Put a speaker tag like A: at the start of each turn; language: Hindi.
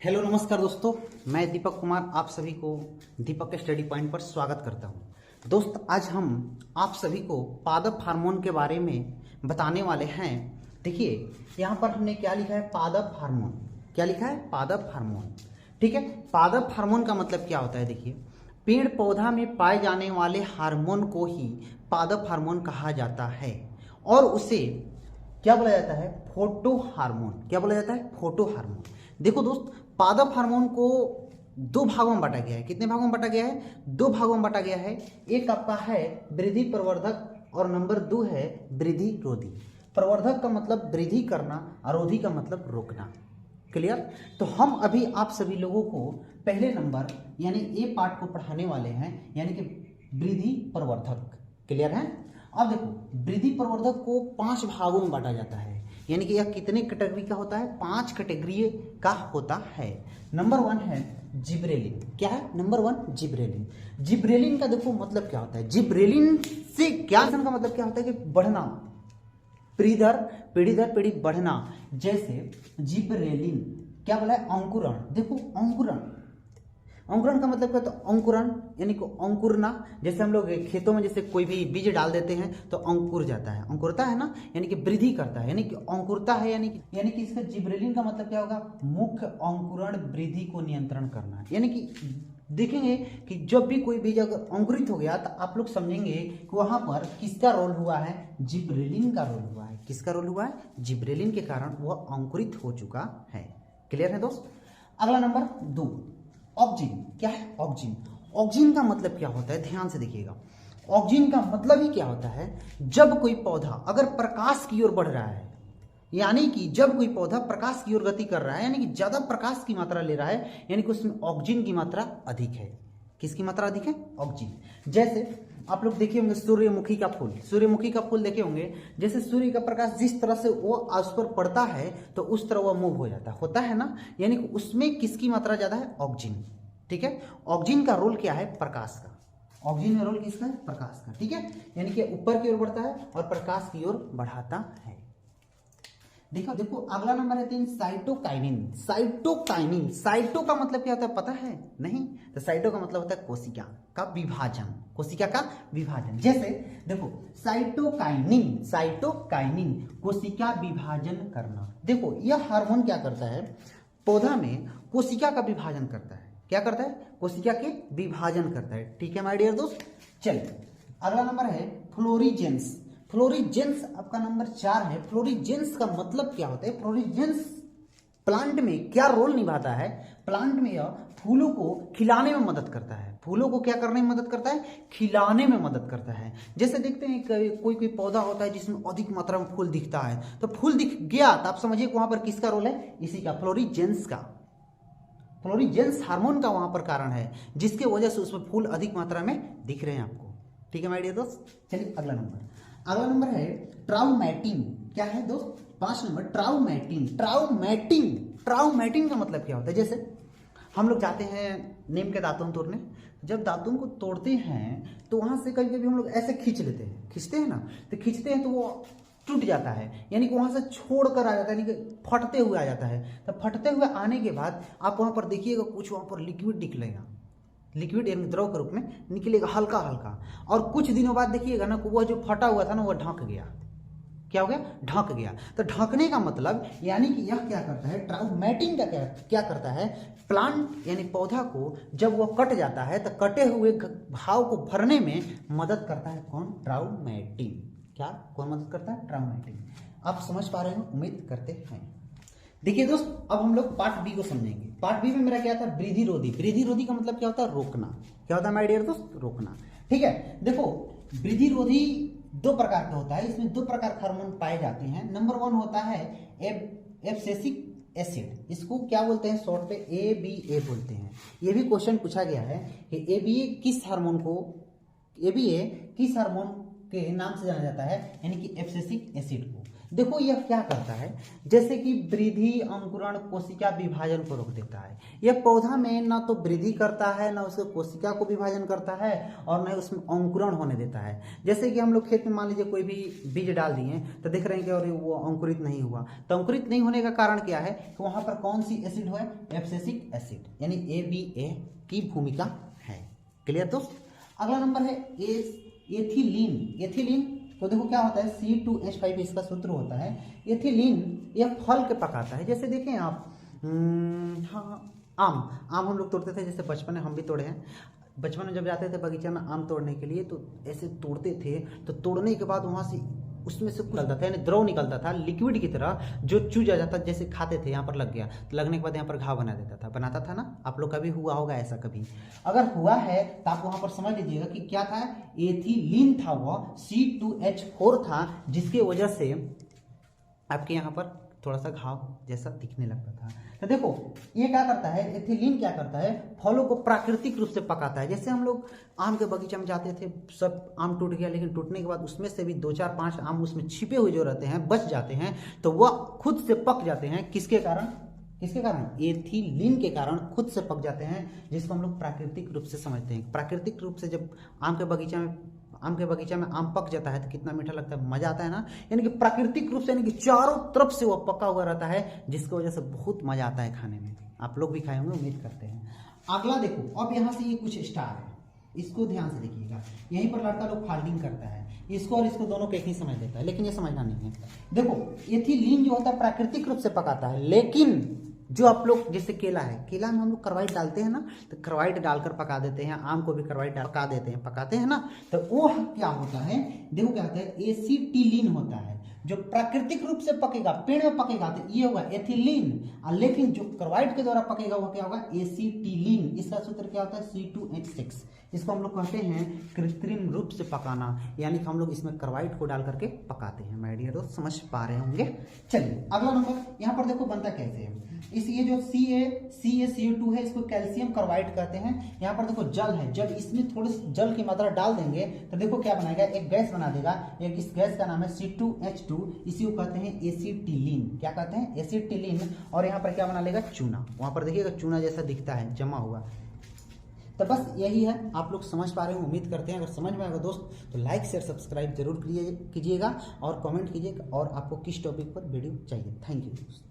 A: हेलो नमस्कार दोस्तों, मैं दीपक कुमार आप सभी को दीपक के स्टडी पॉइंट पर स्वागत करता हूं। दोस्त, आज हम आप सभी को पादप हार्मोन के बारे में बताने वाले हैं। देखिए यहाँ पर हमने क्या लिखा है, पादप हार्मोन। क्या लिखा है? पादप हार्मोन। ठीक है, पादप हार्मोन का मतलब क्या होता है? देखिए, पेड़ पौधा में पाए जाने वाले हार्मोन को ही पादप हार्मोन कहा जाता है और उसे क्या बोला जाता है? Photo hormone. क्या बोला जाता है? Photo hormone. देखो दोस्त, पादप हार्मोन को दो भागों में बांटा गया है। कितने भागों में बांटा गया है? दो भागों में बांटा गया है। एक आपका है वृद्धि प्रवर्धक और नंबर 2 है वृद्धि रोधी। प्रवर्धक का मतलब वृद्धि करना और रोधी का मतलब रोकना। क्लियर? तो हम अभी आप सभी लोगों को पहले नंबर यानी ए पार्ट को पढ़ाने वाले हैं, यानी कि वृद्धि प्रवर्धक। क्लियर है? अब देखो, वृद्धि प्रवर्धक को 5 भागों में बांटा जाता है, यानी कि यह कितने कैटेगरी का होता है? 5 कैटेगरी का होता है। नंबर 1 है जिब्रेलिन। क्या है? Number 1 gibberellin. जिब्रेलिन का देखो मतलब क्या होता है? जिब्रेलिन से क्या का मतलब क्या होता है? कि बढ़ना, पीढ़ी दर पीढ़ी बढ़ना। जैसे जिब्रेलिन क्या बोला है? अंकुरण। देखो अंकुरण, अंकुरण का मतलब क्या होता है? अंकुरण यानी कि अंकुरना। जैसे हम लोग खेतों में जैसे कोई भी बीज डाल देते हैं तो अंकुर जाता है, अंकुरता है ना, यानी कि वृद्धि करता है, यानी कि अंकुरता है। यानी कि इसका जिब्रेलिन का मतलब क्या होगा? मुख्य अंकुरण वृद्धि को नियंत्रण करना। यानी कि देखेंगे कि जब भी कोई बीज अगर अंकुरित हो गया तो आप लोग समझेंगे कि वहां पर किसका रोल हुआ है? जिब्रेलिन का रोल हुआ है। किसका रोल हुआ है? जिब्रेलिन के कारण वह अंकुरित हो चुका है। क्लियर है दोस्त? अगला नंबर 2, ऑक्जिन। क्या है? ऑक्जिन। ऑक्जिन का मतलब क्या होता है? ध्यान से देखिएगा। ऑक्जिन का मतलब ही क्या होता है? जब कोई पौधा अगर प्रकाश की ओर बढ़ रहा है, यानी कि जब कोई पौधा प्रकाश की ओर गति कर रहा है, यानी कि ज्यादा प्रकाश की मात्रा ले रहा है, यानी कि उसमें ऑक्जिन की मात्रा अधिक है। किसकी मात्रा अधिक है? ऑक्जिन। जैसे आप लोग देखे होंगे सूर्यमुखी का फूल। सूर्यमुखी का फूल देखे होंगे, जैसे सूर्य का प्रकाश जिस तरह से वो उस पर पड़ता है तो उस तरह वो मूव हो जाता होता है ना, यानी कि उसमें किसकी मात्रा ज्यादा है? ऑक्जिन। ठीक है, ऑक्जिन का रोल क्या है? प्रकाश का। ऑक्जिन का रोल किसका है? प्रकाश का। ठीक है, यानी कि ऊपर की ओर बढ़ता है और प्रकाश की ओर बढ़ाता है। देखो देखो, अगला नंबर है 3, साइटोकाइनिन। साइटोकाइनिन, साइटो का मतलब क्या होता है? पता है? नहीं? तो साइटो का मतलब होता है कोशिका का विभाजन। कोशिका का विभाजन। जैसे देखो, साइटोकाइनिन, साइटोकाइनिन कोशिका विभाजन करना। देखो यह हार्मोन क्या करता है? पौधा में कोशिका का विभाजन करता है। क्या करता है? कोशिका के विभाजन करता है। ठीक है माय डियर दोस्त? चलिए अगला नंबर है फ्लोरीजेंस। फ्लोरीजेंस आपका नंबर 4 है। फ्लोरीजेंस का मतलब क्या होता है? फ्लोरीजेंस प्लांट में क्या रोल निभाता है? प्लांट में यह फूलों को खिलाने में मदद करता है। फूलों को क्या करने में मदद करता है? खिलाने में मदद करता है। जैसे देखते हैं कोई कोई पौधा होता है जिसमें अधिक मात्रा में फूल दिखता है, तो फूल दिख गया तो आप समझिए वहां पर किसका रोल है? इसी का, फ्लोरीजेंस का। फ्लोरीजेंस हार्मोन का वहां पर कारण है जिसके वजह से उसमें फूल अधिक मात्रा में दिख रहे हैं आपको। ठीक है माय डियर दोस्त? चलिए अगला नंबर है ट्राउमैटिन। क्या है दोस्त? 5 नंबर ट्राउमैटिन। ट्राउमैटिन, ट्राउमैटिन का मतलब क्या होता है? जैसे हम लोग जाते हैं नीम के दातुन तोड़ने, जब दातुन को तोड़ते हैं तो वहां से कभी कभी हम लोग ऐसे खींच लेते हैं, खींचते हैं ना, तो खींचते हैं तो वो टूट जाता है, यानी कि वहां से छोड़ कर आ जाता है, यानी कि फटते हुए आ जाता है। तो फटते हुए आने के बाद आप वहां पर देखिएगा कुछ वहां पर लिक्विड निकलेगा, लिक्विड यानी द्रव के रूप में निकलेगा हल्का हल्का, और कुछ दिनों बाद देखिएगा ना वह जो फटा हुआ था ना वह ढक गया। क्या हो गया? ढक गया। तो ढकने का मतलब यानी कि यह क्या करता है? ट्राउमैटिन का क्या करता है? प्लांट यानी पौधा को जब वह कट जाता है तो कटे हुए घाव को भरने में मदद करता है। कौन? ट्राउमैटिन। क्या कौन मदद करता है? ट्राउमैटिन। आप समझ पा रहे हो? उम्मीद करते हैं। देखिए दोस्त, अब हम लोग पार्ट बी को समझेंगे। पार्ट बी में मेरा क्या था? वृद्धि रोधी। वृद्धि रोधी का मतलब क्या होता है? रोकना। क्या होता है माय डियर दोस्त? रोकना। ठीक है, देखो वृद्धि रोधी 2 प्रकार का होता है, इसमें 2 प्रकार के हार्मोन पाए जाते हैं। नंबर 1 होता है एब्सिसिक एसिड। इसको क्या बोलते हैं? शॉर्ट पे ABA बोलते हैं। ये भी क्वेश्चन पूछा गया है कि ABA किस हार्मोन को, ABA किस हार्मोन के नाम से जाना जाता है, यानी कि एब्सिसिक एसिड को। देखो यह क्या करता है, जैसे कि वृद्धि, अंकुरण, कोशिका विभाजन को रोक देता है। यह पौधा में ना तो वृद्धि करता है, ना उसके कोशिका को विभाजन करता है, और ना उसमें अंकुरण होने देता है। जैसे कि हम लोग खेत में मान लीजिए कोई भी बीज डाल दिए तो देख रहे हैं कि और वो अंकुरित नहीं हुआ, तो अंकुरित नहीं होने का कारण क्या है कि वहां पर कौन सी एसिड है, एब्सिसिक एसिड, यानी ABA की भूमिका है। क्लियर दोस्त। अगला नंबर है एथिलीन। एथिलीन तो देखो क्या होता है, C2H5 इसका सूत्र होता है। एथिलीन यह फल के पकाता है। जैसे देखें आप, हाँ, आम हम लोग तोड़ते थे, जैसे बचपन में हम भी तोड़े हैं। बचपन में जब जाते थे बगीचा में आम तोड़ने के लिए, तो ऐसे तोड़ते थे, तो तोड़ने के बाद वहाँ से उसमें से निकलता था, यानी द्रव निकलता था लिक्विड की तरह, जो चूज आ जाता, जैसे खाते थे, यहाँ पर लग गया तो लगने के बाद यहाँ पर घाव बना देता था, बनाता था ना। आप लोग का भी हुआ होगा ऐसा कभी। अगर हुआ है तो आप वहाँ पर समझ लीजिएगा कि क्या था, एथिलीन था, वह C2H4 था, जिसकी वजह से आपके यहाँ पर थोड़ा सा घाव जैसा दिखने लगता था। तो देखो ये क्या करता है, एथिलीन क्या करता है, फलों को प्राकृतिक रूप से पकाता है। जैसे हम लोग आम के बगीचा में जाते थे, सब आम टूट गया, लेकिन टूटने के बाद उसमें से भी 2-4-5 आम उसमें छिपे हुए जो रहते हैं बच जाते हैं, तो वह खुद से पक जाते हैं। किसके कारण, किसके कारण, एथिलीन के कारण खुद से पक जाते हैं, जिसको हम लोग प्राकृतिक रूप से समझते हैं। प्राकृतिक रूप से जब आम के बगीचा में आम पक जाता है तो कितना मीठा लगता है, मजा आता है ना। यानी कि प्राकृतिक रूप से, यानी कि चारों तरफ से वो पका हुआ रहता है, जिसकी वजह से बहुत मजा आता है खाने में। आप लोग भी खाए होंगे, उम्मीद करते हैं। अगला देखो, अब यहाँ से ये कुछ स्टार है, इसको ध्यान से देखिएगा। यहीं पर लड़का लोग फाल्डिंग करता है, इसको और इसको दोनों को एक ही समझ लेता है, लेकिन ये समझना नहीं है। देखो एथिलीन जो होता है प्राकृतिक रूप से पकाता है, लेकिन जो आप लोग, जैसे केला है, केला में हम लोग कार्बाइड डालते हैं ना, तो कार्बाइड डालकर पका देते हैं। आम को भी कार्बाइड डाल पका देते हैं, पकाते हैं ना, तो वो क्या होता है, देखो क्या होता है, एसिटिलीन होता है। जो प्राकृतिक रूप से पकेगा, पेड़ में पकेगा, तो ये होगा एथिलीन, लेकिन जो कार्बाइड के द्वारा पकेगा वो क्या होगा, एसिटिलीन। इसका सूत्र क्या होता है, C2H6। इसको हम लोग कहते हैं कृत्रिम रूप से पकाना, यानी कि हम लोग इसमें कार्बाइड को डाल करके पकाते हैं। माय डियर दोस्त, समझ पा रहे होंगे। चलिए अगला नंबर, यहाँ पर देखो बनता कैसे है। इस ये जो CaCO2 है, इसको कैल्शियम कार्बाइड कहते हैं। यहाँ पर देखो जल है, जब इसमें थोड़ी जल की मात्रा डाल देंगे तो देखो क्या बनाएगा, एक गैस बना देगा। एक इस गैस का नाम है C2H2, इसी को कहते हैं एसिटिलीन। क्या कहते हैं, एसिटिलीन। और यहाँ पर क्या बना लेगा, चूना। वहां पर देखिएगा चूना जैसा दिखता है, जमा हुआ। तो बस यही है, आप लोग समझ पा रहे हो, उम्मीद करते हैं। अगर समझ में आएगा दोस्त तो लाइक शेयर सब्सक्राइब जरूर कीजिएगा और कमेंट कीजिएगा, और आपको किस टॉपिक पर वीडियो चाहिए। थैंक यू दोस्त।